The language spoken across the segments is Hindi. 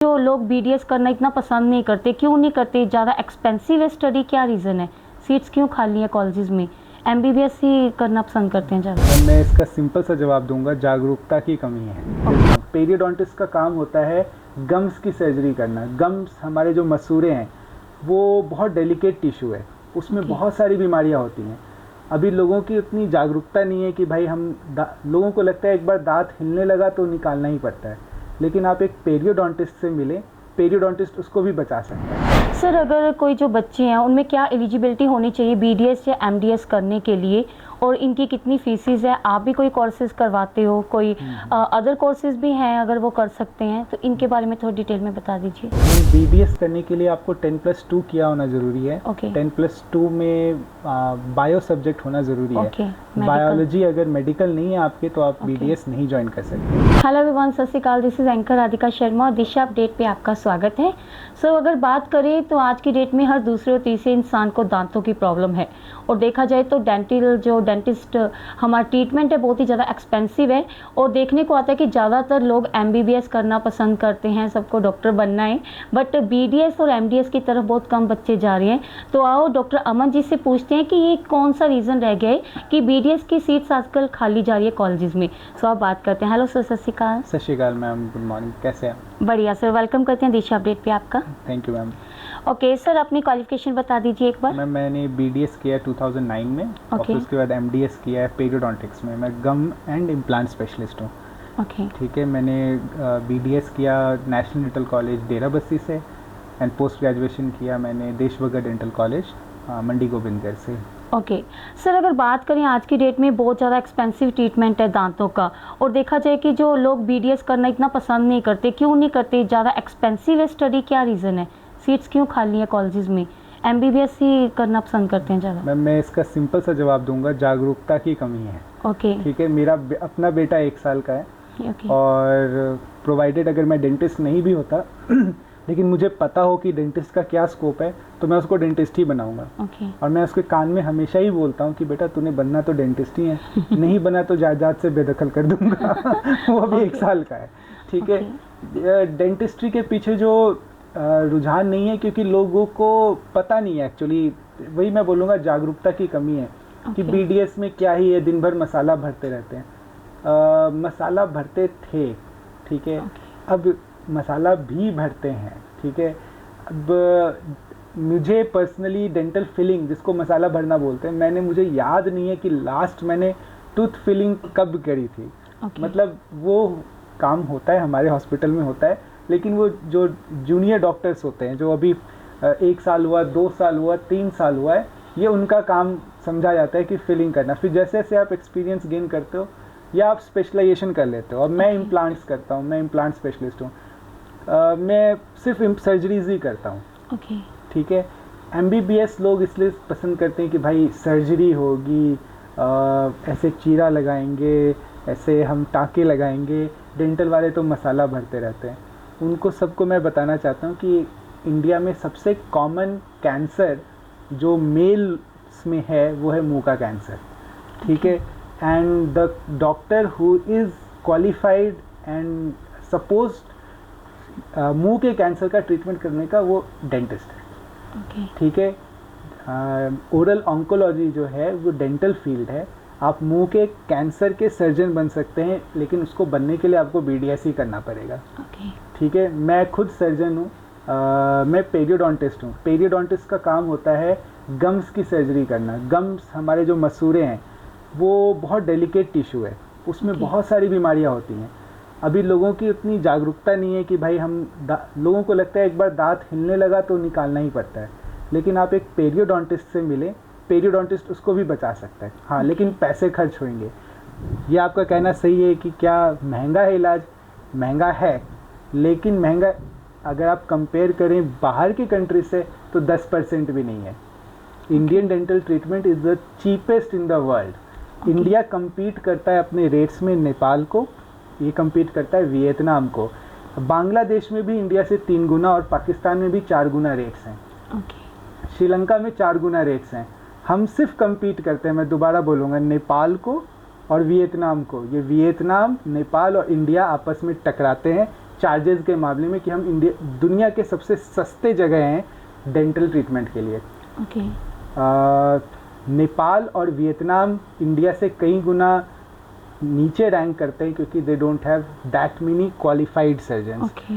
जो लोग बीडीएस करना इतना पसंद नहीं करते, क्यों नहीं करते? ज़्यादा एक्सपेंसिव है स्टडी, क्या रीज़न है? सीट्स क्यों खाली है कॉलेजेस में? एमबीबीएस ही करना पसंद करते हैं ज़्यादा। मैं इसका सिंपल सा जवाब दूंगा, जागरूकता की कमी है। पेरियोडोंटिस्ट का काम होता है गम्स की सर्जरी करना। गम्स हमारे जो मसूड़े हैं वो बहुत डेलिकेट टिश्यू है, उसमें बहुत सारी बीमारियां होती हैं। अभी लोगों की उतनी जागरूकता नहीं है कि भाई लोगों को लगता है एक बार दांत हिलने लगा तो निकालना ही पड़ता है, लेकिन आप एक पेरियोडोंटिस्ट से मिले, पेरियोडोंटिस्ट उसको भी बचा सकता है। सर, अगर कोई जो बच्चे हैं उनमें क्या एलिजिबिलिटी होनी चाहिए बीडीएस या एमडीएस करने के लिए, और इनकी कितनी फीसिस है? आप भी कोई कोर्सेज करवाते हो, कोई अदर कोर्सेज भी हैं अगर वो कर सकते हैं तो इनके बारे में थोड़ी डिटेल में बता दीजिए। बीडीएस करने के लिए आपको 10+2 किया होना ज़रूरी है। ओके। 10+2 में बायो सब्जेक्ट होना ज़रूरी है। बायोलॉजी अगर मेडिकल नहीं है आपके तो आप बीडीएस नहीं ज्वाइन कर सकते। हेलो एवरीवन, सत श्री अकाल, this is anchor Radhika Sharma और दिशा अपडेट पे आपका स्वागत है। सो अगर बात करें तो आज की डेट में हर दूसरे और तीसरे इंसान को दांतों की प्रॉब्लम है, और देखा जाए तो डेंटिस्ट हमारा ट्रीटमेंट है बहुत ही ज़्यादा एक्सपेंसिव है, और देखने को आता है कि ज़्यादातर लोग एमबीबीएस करना पसंद करते हैं, सबको डॉक्टर बनना है, बट बीडीएस और एमडीएस की तरफ बहुत कम बच्चे जा रहे हैं। तो आओ डॉक्टर अमन जी से पूछते हैं कि ये कौन सा रीज़न रह गया है कि बीडीएस की सीट्स आजकल खाली जा रही है कॉलेजेस में। सो आप बात करते हैं। हेलो सर, सत श्री अकाल मैम, गुड मॉर्निंग, कैसे हैं? बढ़िया सर, वेलकम करते हैं दिशा अपडेट पे आपका। Thank you ma'am. Okay sir, अपनी क्वालिफिकेशन बता दीजिए एक बार। मैम मैंने बीडीएस किया 2009 में, और फिर उसके बाद एमडीएस किया है पेरियोडोंटिक्स में। मैं गम एंड इम्प्लांट स्पेशलिस्ट हूँ। ओके। ठीक है, मैंने बीडीएस किया नेशनल डेंटल कॉलेज डेराबस्सी से, एंड पोस्ट ग्रेजुएशन किया मैंने देशभगत डेंटल कॉलेज मंडी गोविंदगढ़ से। ओके सर, अगर बात करें आज की डेट में बहुत ज़्यादा एक्सपेंसिव ट्रीटमेंट है दांतों का, और देखा जाए कि जो लोग बीडीएस करना इतना पसंद नहीं करते, क्यों नहीं करते? ज़्यादा एक्सपेंसिव है स्टडी, क्या रीज़न है? सीट्स क्यों खाली है कॉलेजेस में? एमबीबीएस ही करना पसंद करते हैं ज़्यादा। मैम मैं इसका सिंपल सा जवाब दूंगा, जागरूकता की कमी है। ओके। ठीक है, मेरा अपना बेटा 1 साल का है। ओके। और प्रोवाइडेड अगर मैं डेंटिस्ट नहीं भी होता लेकिन मुझे पता हो कि डेंटिस्ट का क्या स्कोप है, तो मैं उसको डेंटिस्ट ही बनाऊंगा। ओके। और मैं उसके कान में हमेशा ही बोलता हूँ कि बेटा तूने बनना तो डेंटिस्ट ही है, नहीं बना तो जायदाद से बेदखल कर दूंगा। वो अभी 1 साल का है। ठीक है, डेंटिस्ट्री के पीछे जो रुझान नहीं है, क्योंकि लोगों को पता नहीं है एक्चुअली। वही मैं बोलूँगा, जागरूकता की कमी है कि बीडीएस में क्या ही है, दिन भर मसाला भरते रहते हैं। मसाला भरते थे, ठीक है, अब मसाला भी भरते हैं। ठीक है, अब मुझे पर्सनली डेंटल फिलिंग, जिसको मसाला भरना बोलते हैं, मुझे याद नहीं है कि लास्ट मैंने टूथ फिलिंग कब करी थी। मतलब वो काम होता है हमारे हॉस्पिटल में होता है, लेकिन वो जो जूनियर डॉक्टर्स होते हैं, जो अभी 1 साल हुआ, 2 साल हुआ, 3 साल हुआ है, ये उनका काम समझा जाता है कि फिलिंग करना। फिर जैसे जैसे आप एक्सपीरियंस गेन करते हो या आप स्पेशलाइजेशन कर लेते हो। अब मैं इम्प्लांट्स करता हूँ, मैं इम्प्लांट स्पेशलिस्ट हूँ। मैं सिर्फ सर्जरीज ही करता हूँ। ओके। ठीक है, एमबीबीएस लोग इसलिए पसंद करते हैं कि भाई सर्जरी होगी, ऐसे चीरा लगाएंगे, ऐसे हम टाँके लगाएंगे। डेंटल वाले तो मसाला भरते रहते हैं। उनको सबको मैं बताना चाहता हूँ कि इंडिया में सबसे कॉमन कैंसर जो मेल्स में है वो है मुंह का कैंसर। ठीक है, and the doctor who is qualified and supposed मुंह के कैंसर का ट्रीटमेंट करने का, वो डेंटिस्ट है। ठीक है, ओरल ऑन्कोलॉजी जो है वो डेंटल फील्ड है। आप मुंह के कैंसर के सर्जन बन सकते हैं, लेकिन उसको बनने के लिए आपको बीडीएस ही करना पड़ेगा। ठीक है, मैं खुद सर्जन हूँ, मैं पेरियोडोंटिस्ट हूँ। पेरियोडोंटिस्ट का काम होता है गम्स की सर्जरी करना। गम्स हमारे जो मसूड़े हैं वो बहुत डेलिकेट टिश्यू है, उसमें बहुत सारी बीमारियाँ होती हैं। अभी लोगों की उतनी जागरूकता नहीं है कि भाई लोगों को लगता है एक बार दांत हिलने लगा तो निकालना ही पड़ता है, लेकिन आप एक पेरियोडोंटिस्ट से मिले, पेरियोडोंटिस्ट उसको भी बचा सकता है। हाँ, लेकिन पैसे खर्च होंगे। ये आपका कहना सही है कि क्या महंगा है इलाज? महंगा है, लेकिन महंगा अगर आप कंपेयर करें बाहर की कंट्री से तो 10% भी नहीं है। Indian dental treatment is the cheapest in the world. India compete करता है अपने रेट्स में नेपाल को, ये कम्पीट करता है वियतनाम को। बांग्लादेश में भी इंडिया से 3 गुना और पाकिस्तान में भी 4 गुना रेट्स हैं। श्रीलंका में 4 गुना रेट्स हैं। हम सिर्फ कम्पीट करते हैं, मैं दोबारा बोलूँगा, नेपाल को और वियतनाम को। ये वियतनाम, नेपाल और इंडिया आपस में टकराते हैं चार्जेस के मामले में कि हम दुनिया के सबसे सस्ते जगह हैं डेंटल ट्रीटमेंट के लिए। ओके। नेपाल और वियतनाम इंडिया से कई गुना नीचे रैंक करते हैं क्योंकि they don't have that many qualified surgeons. Okay.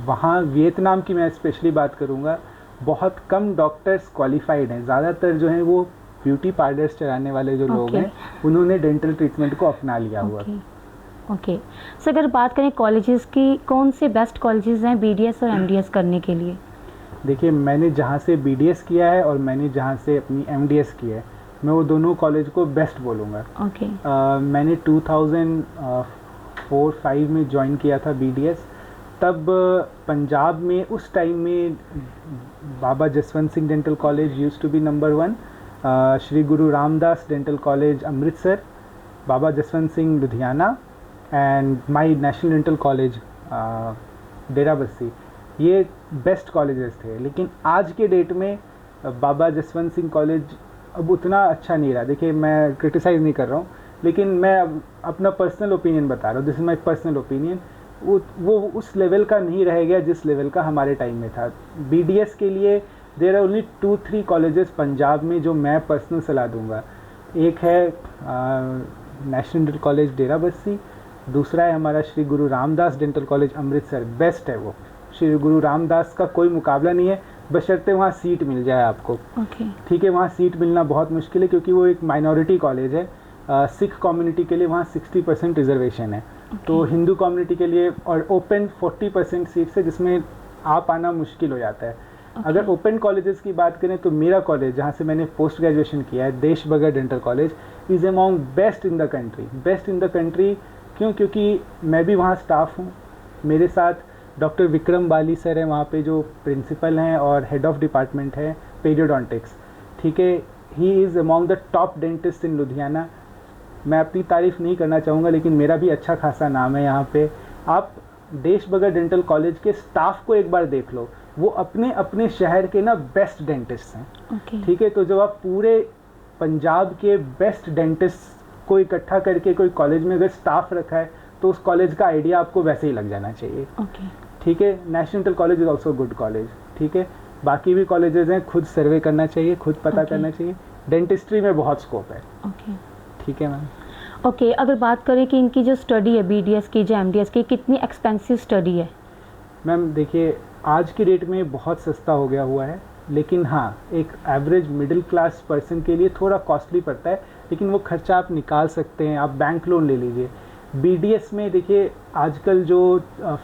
वहाँ वियतनाम की मैं स्पेशली बात करूँगा, बहुत कम डॉक्टर्स क्वालिफाइड हैं, ज़्यादातर जो हैं वो ब्यूटी पार्लर्स चलाने वाले जो लोग हैं उन्होंने डेंटल ट्रीटमेंट को अपना लिया हुआ। ओके। सर अगर बात करें कॉलेजेस की, कौन से बेस्ट कॉलेजेस हैं बीडीएस और एमडीएस करने के लिए? देखिए, मैंने जहाँ से बीडीएस किया है और मैंने जहाँ से अपनी एमडीएस की है, मैं वो दोनों कॉलेज को बेस्ट बोलूँगा। ओके। मैंने 2004-05 में ज्वाइन किया था बीडीएस। तब पंजाब में उस टाइम में Baba Jaswant Singh dental college used to be number 1, Shri Guru Ramdas dental college Amritsar, Baba Jaswant Singh Ludhiana and my national dental college Derabassi, ये बेस्ट कॉलेजेस थे। लेकिन आज के डेट में बाबा जसवंत सिंह कॉलेज अब उतना अच्छा नहीं रहा। देखिए, मैं क्रिटिसाइज़ नहीं कर रहा हूँ, लेकिन मैं अपना पर्सनल ओपिनियन बता रहा हूँ, this is my personal opinion. वो उस लेवल का नहीं रह गया जिस लेवल का हमारे टाइम में था। बीडीएस के लिए there are only 2-3 colleges Punjab में जो मैं पर्सनल सलाह दूंगा। एक है नेशनल डेंटल कॉलेज डेराबस्सी, दूसरा है हमारा Shri Guru Ramdas dental college Amritsar. Best है वो, श्री गुरु रामदास का कोई मुकाबला नहीं है, बशर्ते वहाँ सीट मिल जाए आपको। ठीक है, वहाँ सीट मिलना बहुत मुश्किल है क्योंकि वो एक माइनॉरिटी कॉलेज है। सिख कम्युनिटी के लिए वहाँ 60% रिजर्वेशन है, तो हिंदू कम्युनिटी के लिए और ओपन 40% सीट्स है जिसमें आप आना मुश्किल हो जाता है। अगर ओपन कॉलेजेस की बात करें तो मेरा कॉलेज जहाँ से मैंने पोस्ट ग्रेजुएशन किया है, देश बगर dental college, is among best in the country. Best in the country क्यों? क्योंकि मैं भी वहाँ स्टाफ हूँ, मेरे साथ डॉक्टर विक्रम बाली सर हैं वहाँ पे जो प्रिंसिपल हैं और हेड ऑफ डिपार्टमेंट है पेरियोडोंटिक्स। ठीक है, he is among the top dentist in Ludhiana. मैं अपनी तारीफ़ नहीं करना चाहूँगा लेकिन मेरा भी अच्छा खासा नाम है यहाँ पे। आप देश बगर डेंटल कॉलेज के स्टाफ को एक बार देख लो, वो अपने अपने शहर के ना बेस्ट डेंटिस्ट हैं। ठीक है, तो जब आप पूरे पंजाब के बेस्ट डेंटिस्ट को इकट्ठा करके कोई कॉलेज में अगर स्टाफ रखा है तो उस कॉलेज का आइडिया आपको वैसे ही लग जाना चाहिए। ठीक है, national dental college is also good college. ठीक है, बाकी भी कॉलेजेस हैं, खुद सर्वे करना चाहिए, खुद पता करना चाहिए। डेंटिस्ट्री में बहुत स्कोप है। ठीक है मैम। ओके, अगर बात करें कि इनकी जो स्टडी है बीडीएस की, जो एमडीएस की, कितनी एक्सपेंसिव स्टडी है? मैम देखिए, आज की डेट में बहुत सस्ता हो गया हुआ है, लेकिन हाँ, एक एवरेज मिडिल क्लास पर्सन के लिए थोड़ा कॉस्टली पड़ता है, लेकिन वो खर्चा आप निकाल सकते हैं। आप बैंक लोन ले लीजिए। बीडीएस में देखिए आजकल जो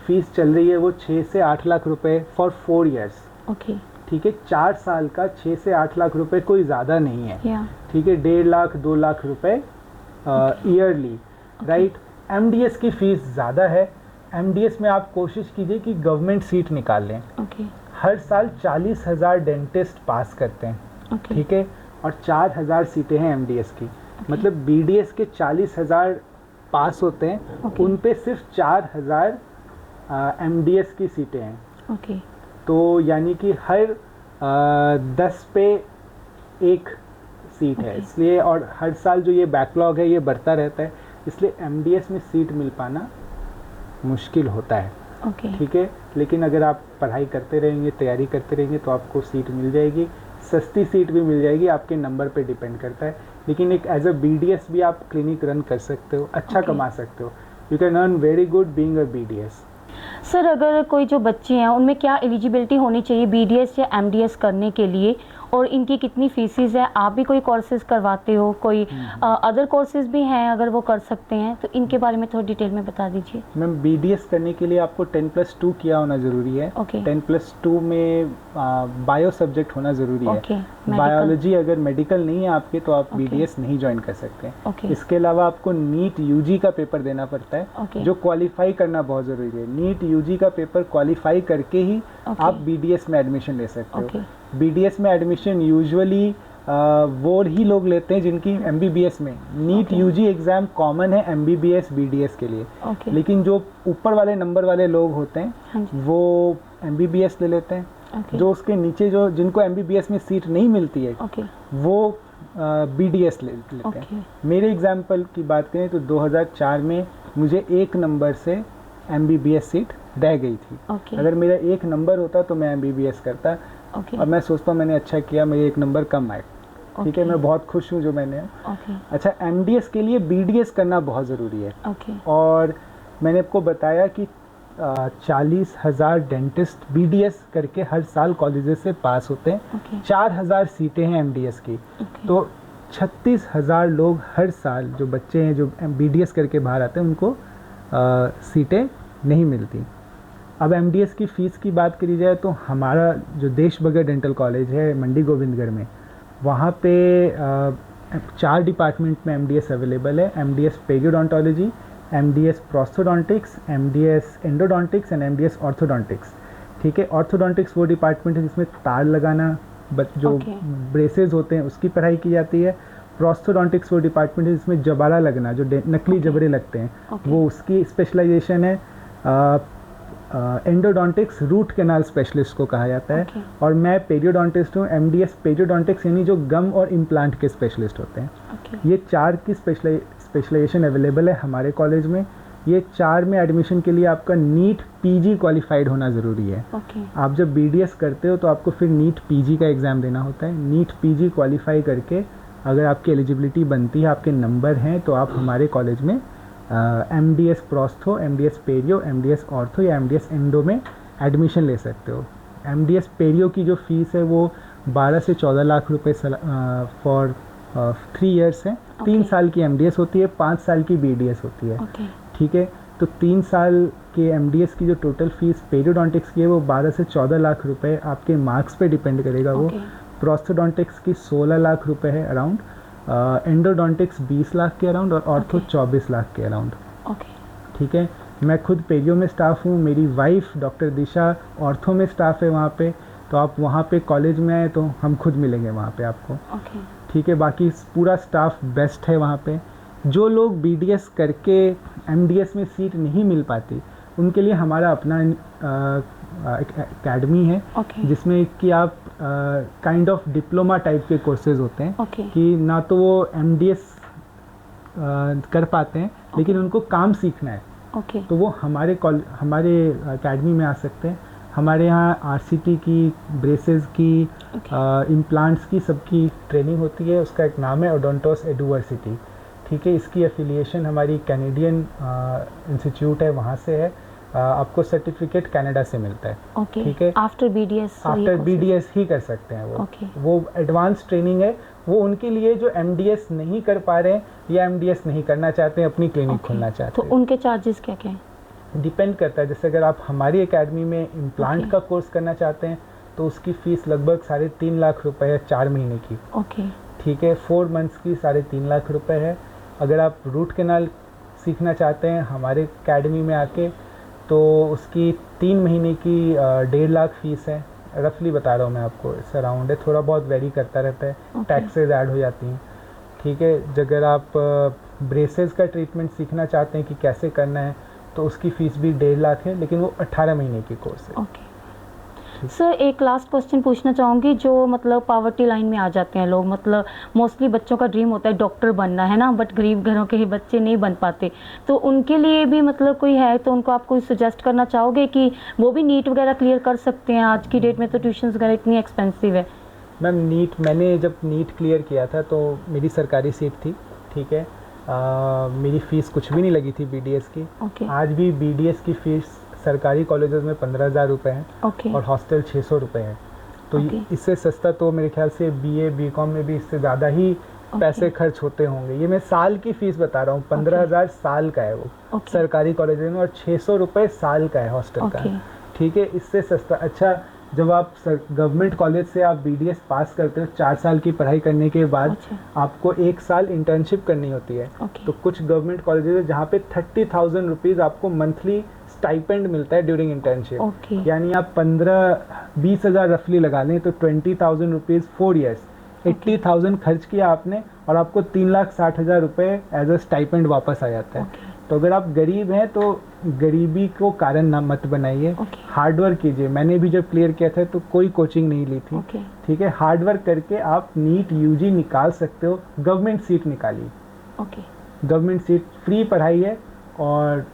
फीस चल रही है वो 6 से 8 लाख रुपए फॉर 4 ईयर्स। ओके। ठीक है, 4 साल का 6 से 8 लाख रुपए कोई ज़्यादा नहीं है। ठीक है, 1.5 लाख 2 लाख रुपए ईयरली, राइट। एमडीएस की फ़ीस ज़्यादा है। एमडीएस में आप कोशिश कीजिए कि गवर्नमेंट सीट निकाल लें। हर साल 40,000 डेंटिस्ट पास करते हैं। ठीक है, और 4,000 सीटें हैं एमडीएस की। मतलब बीडीएस के 40,000 पास होते हैं, उन पे सिर्फ 4,000 एमडीएस की सीटें हैं। तो यानी कि हर 10 पे 1 सीट है, इसलिए। और हर साल जो ये बैकलॉग है ये बढ़ता रहता है, इसलिए एमडीएस में सीट मिल पाना मुश्किल होता है। ठीक है, लेकिन अगर आप पढ़ाई करते रहेंगे, तैयारी करते रहेंगे तो आपको सीट मिल जाएगी। सस्ती सीट भी मिल जाएगी, आपके नंबर पे डिपेंड करता है। लेकिन एक एज अ बीडीएस भी आप क्लिनिक रन कर सकते हो, अच्छा कमा सकते हो। You can earn very good being a BDS. Sir अगर कोई जो बच्चे हैं उनमें क्या एलिजिबिलिटी होनी चाहिए बीडीएस या एमडीएस करने के लिए, और इनकी कितनी फीसिस है? आप भी कोई कोर्सेज करवाते हो, कोई अदर कोर्सेज भी हैं अगर वो कर सकते हैं तो इनके बारे में थोड़ी डिटेल में बता दीजिए। मैम बीडीएस करने के लिए आपको 10+2 किया होना ज़रूरी है। 10+2 में बायो सब्जेक्ट होना ज़रूरी है। बायोलॉजी अगर मेडिकल नहीं है आपके तो आप बीडीएस नहीं ज्वाइन कर सकते। इसके अलावा आपको नीट यूजी का पेपर देना पड़ता है, जो क्वालिफाई करना बहुत ज़रूरी है। नीट यूजी का पेपर क्वालिफाई करके ही आप बीडीएस में एडमिशन ले सकते हो। बीडीएस में एडमिशन यूजुअली वो ही लोग लेते हैं जिनकी एमबीबीएस में नीट यूजी एग्ज़ाम कॉमन है एमबीबीएस बीडीएस के लिए। लेकिन जो ऊपर वाले नंबर वाले लोग होते हैं वो एमबीबीएस ले लेते हैं। जो उसके नीचे जो जिनको एमबीबीएस में सीट नहीं मिलती है वो बीडीएस ले लेते हैं। मेरे एग्जाम्पल की बात करें तो 2004 में मुझे 1 नंबर से MBBS सीट रह गई थी। ओके अगर मेरा एक नंबर होता तो मैं MBBS करता, ओके और मैं सोचता हूँ मैंने अच्छा किया, मेरे एक नंबर कम आए। ठीक है, ओके मैं बहुत खुश हूँ जो मैंने। ओके अच्छा, MDS के लिए BDS करना बहुत ज़रूरी है। ओके और मैंने आपको बताया कि 40,000 डेंटिस्ट BDS करके हर साल कॉलेजेस से पास होते हैं। ओके 4,000 सीटें हैं MDS की। ओके तो 36,000 लोग हर साल, जो बच्चे हैं जो BDS करके बाहर आते हैं, उनको सीटें नहीं मिलती। अब MDS की फ़ीस की बात करी जाए तो हमारा जो देश बगैर डेंटल कॉलेज है मंडी गोविंदगढ़ में, वहाँ पे 4 डिपार्टमेंट में MDS अवेलेबल है। MDS periodontology, MDS prosthodontics, MDS endodontics and MDS orthodontics. ठीक है, ऑर्थोडोंटिक्स वो डिपार्टमेंट है जिसमें तार लगाना, जो Okay. ब्रेसेस होते हैं उसकी पढ़ाई की जाती है। प्रोस्थोडोंटिक्स वो डिपार्टमेंट है जिसमें जबाड़ा लगना, जो नकली Okay. जबड़े लगते हैं, Okay. वो उसकी स्पेशलाइजेशन है। एंडोडोंटिक्स रूट कैनाल स्पेशलिस्ट को कहा जाता है। Okay. और मैं पेरियोडोंटिस्ट हूँ। MDS पेरियोडोंटिक्स यानी जो गम और इम्प्लांट के स्पेशलिस्ट होते हैं। ओके ये 4 की स्पेशलाइजेशन अवेलेबल है हमारे कॉलेज में। ये 4 में एडमिशन के लिए आपका नीट PG क्वालिफाइड होना ज़रूरी है। ओके आप जब BDS करते हो तो आपको फिर नीट PG का एग्ज़ाम देना होता है। नीट PG क्वालिफाई करके अगर आपकी एलिजिबिलिटी बनती है, आपके नंबर हैं, तो आप हमारे कॉलेज में MDS prostho, MDS पेरियो, MDS ortho या MDS एंडो में एडमिशन ले सकते हो। MDS पेरियो की जो फीस है वो 12 से 14 लाख रुपए फॉर 3 ईयर्स है। 3 Okay. साल की MDS होती है, 5 साल की BDS होती है। ओके ठीक है, तो 3 साल के MDS की जो टोटल फीस पेरियोडोंटिक्स की है वो 12 से 14 लाख रुपए आपके मार्क्स पे डिपेंड करेगा। वो ओके प्रोस्थोडोंटिक्स की 16 लाख रुपए है अराउंड, एंडोडोंटिक्स 20 लाख के अराउंड, और ऑर्थो Okay. 24 लाख के अराउंड। ओके ठीक है, मैं खुद पेरियो में स्टाफ हूँ, मेरी वाइफ डॉक्टर दिशा ऑर्थो में स्टाफ है वहाँ पे। तो आप वहाँ पे कॉलेज में आए तो हम खुद मिलेंगे वहाँ पे आपको। ओके ठीक है, बाकी पूरा स्टाफ बेस्ट है वहाँ पे। जो लोग BDS करके MDS में सीट नहीं मिल पाती, उनके लिए हमारा अपना एकेडमी है, ओके जिसमें कि आप काइंड ऑफ डिप्लोमा टाइप के कोर्सेज होते हैं ओके कि ना तो वो MDS कर पाते हैं, लेकिन उनको काम सीखना है, ओके तो वो हमारे एकेडमी में आ सकते हैं। हमारे यहाँ RCT की, ब्रेसेस की, इम्प्लांट्स की सबकी ट्रेनिंग होती है। उसका एक नाम है ओडोंटोस एडुवर्सिटी। ठीक है, इसकी एफिलिएशन हमारी कैनेडियन इंस्टीट्यूट है, वहाँ से है। आपको सर्टिफिकेट कनाडा से मिलता है। ओके ठीक है, आफ्टर BDS आफ्टर BDS ही कर सकते हैं वो। Okay. वो एडवांस ट्रेनिंग है, वो उनके लिए जो MDS नहीं कर पा रहे हैं या MDS नहीं करना चाहते हैं, अपनी क्लिनिक खोलना चाहते तो हैं। उनके चार्जेस क्या क्या हैं? डिपेंड करता है, जैसे अगर आप हमारी एकेडमी में इम्प्लांट Okay. का कोर्स करना चाहते हैं तो उसकी फ़ीस लगभग 3.5 लाख रुपए है 4 महीने की। ओके ठीक है, 4 मंथ्स की 3.5 लाख रुपए है। अगर आप रूट कैनाल सीखना चाहते हैं हमारे एकेडमी में आके, तो उसकी 3 महीने की 1.5 लाख फीस है। रफली बता रहा हूँ मैं आपको, इस अराउंड है, थोड़ा बहुत वेरी करता रहता है, Okay. टैक्सेस ऐड हो जाती हैं। ठीक है, अगर आप ब्रेसेस का ट्रीटमेंट सीखना चाहते हैं कि कैसे करना है, तो उसकी फ़ीस भी 1.5 लाख है, लेकिन वो 18 महीने की कोर्स है। ओके सर, एक लास्ट क्वेश्चन पूछना चाहूँगी। जो मतलब पावर्टी लाइन में आ जाते हैं लोग, मतलब मोस्टली बच्चों का ड्रीम होता है डॉक्टर बनना, है ना, बट गरीब घरों के ही बच्चे नहीं बन पाते, तो उनके लिए भी मतलब कोई है तो उनको आप कोई सजेस्ट करना चाहोगे कि वो भी नीट वगैरह क्लियर कर सकते हैं? आज की डेट में तो ट्यूशन वगैरह इतनी एक्सपेंसिव है। मैम, मैंने जब नीट क्लियर किया था तो मेरी सरकारी सीट थी। ठीक है, मेरी फ़ीस कुछ भी नहीं लगी थी BDS की। ओके आज भी BDS की फ़ीस सरकारी कॉलेजेस में 15,000 रुपये है, ओके और हॉस्टल 600 रुपये है। तो Okay. इससे सस्ता तो मेरे ख्याल से BA BCom में भी इससे ज़्यादा ही पैसे खर्च होते होंगे। ये मैं साल की फ़ीस बता रहा हूँ, 15,000 साल का है वो Okay. सरकारी कॉलेज में, और 600 रुपये साल का है हॉस्टल का। Okay. ठीक है, इससे सस्ता। अच्छा, जब आप गवर्नमेंट कॉलेज से आप BDS पास करते हो, 4 साल की पढ़ाई करने के बाद अच्छा। आपको 1 साल इंटर्नशिप करनी होती है। Okay. तो कुछ गवर्नमेंट कॉलेजेस है जहाँ पे 30,000 रुपीज़ आपको मंथली स्टाइपेंड मिलता है ड्यूरिंग इंटर्नशिप। Okay. यानी आप 15-20 हज़ार रफली लगा लें तो 20,000 रुपीज़ 4 ईयर्स, 80,000 खर्च किया आपने, और आपको 3,60,000 रुपये एज अ स्टाइपेंड वापस आ जाता है। Okay. तो अगर आप गरीब हैं तो गरीबी को कारण ना मत बनाइए, Okay. हार्डवर्क कीजिए। मैंने भी जब क्लियर किया था तो कोई कोचिंग नहीं ली थी। Okay. ठीक है, हार्डवर्क करके आप नीट UG निकाल सकते हो, गवर्नमेंट सीट निकालिए। ओके गवर्नमेंट सीट, फ्री पढ़ाई है, और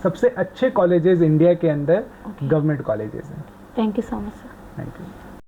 सबसे अच्छे कॉलेजेस इंडिया के अंदर Okay. गवर्नमेंट कॉलेजेस हैं। Thank you so much sir. Thank you.